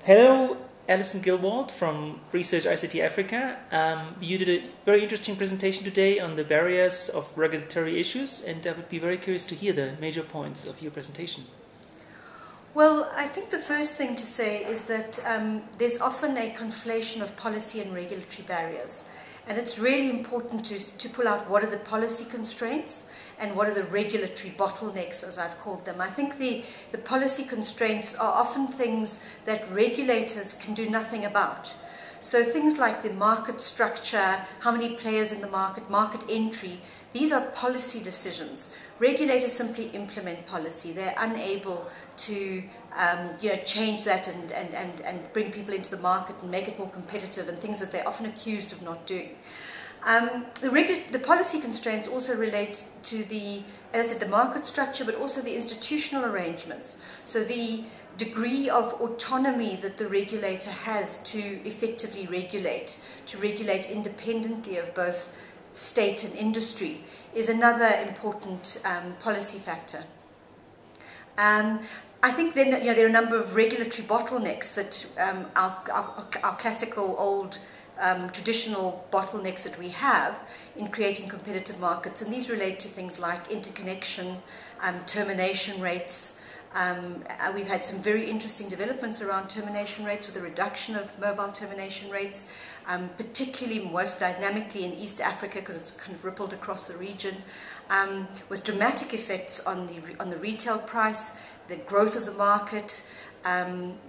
Hello, Alison Gillwald from Research ICT Africa. You did a very interesting presentation today on the barriers of regulatory issues, and I would be very curious to hear the major points of your presentation. Well, I think the first thing to say is that there's often a conflation of policy and regulatory barriers. And it's really important to pull out what are the policy constraints and what are the regulatory bottlenecks, as I've called them. I think the policy constraints are often things that regulators can do nothing about. So things like the market structure, how many players in the market entry, these are policy decisions. Regulators simply implement policy. They're unable to change that and bring people into the market and make it more competitive, and things that they're often accused of not doing. The policy constraints also relate to as I said, the market structure, but also the institutional arrangements. So the degree of autonomy that the regulator has to effectively regulate, independently of both state and industry, is another important policy factor. I think then there are a number of regulatory bottlenecks that our classical old traditional bottlenecks that we have in creating competitive markets, and these relate to things like interconnection, termination rates. We've had some very interesting developments around termination rates, with a reduction of mobile termination rates, particularly most dynamically in East Africa, because it's kind of rippled across the region, with dramatic effects on the retail price, the growth of the market,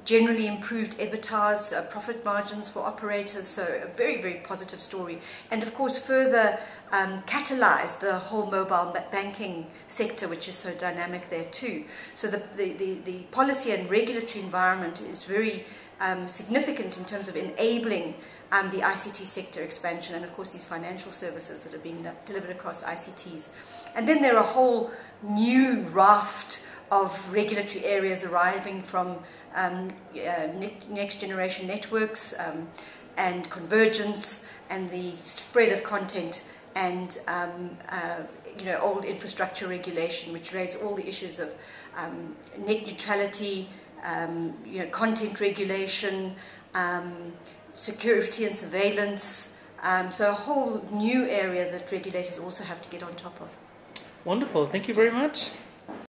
generally improved EBITDAs, profit margins for operators, so a very, very positive story. And of course further catalyzed the whole mobile banking sector, which is so dynamic there too. So the policy and regulatory environment is very significant in terms of enabling the ICT sector expansion, and of course these financial services that are being delivered across ICTs. And then there are a whole new raft of regulatory areas arriving from next generation networks and convergence and the spread of content and old infrastructure regulation, which raise all the issues of net neutrality, content regulation, security and surveillance. So a whole new area that regulators also have to get on top of. Wonderful. Thank you very much.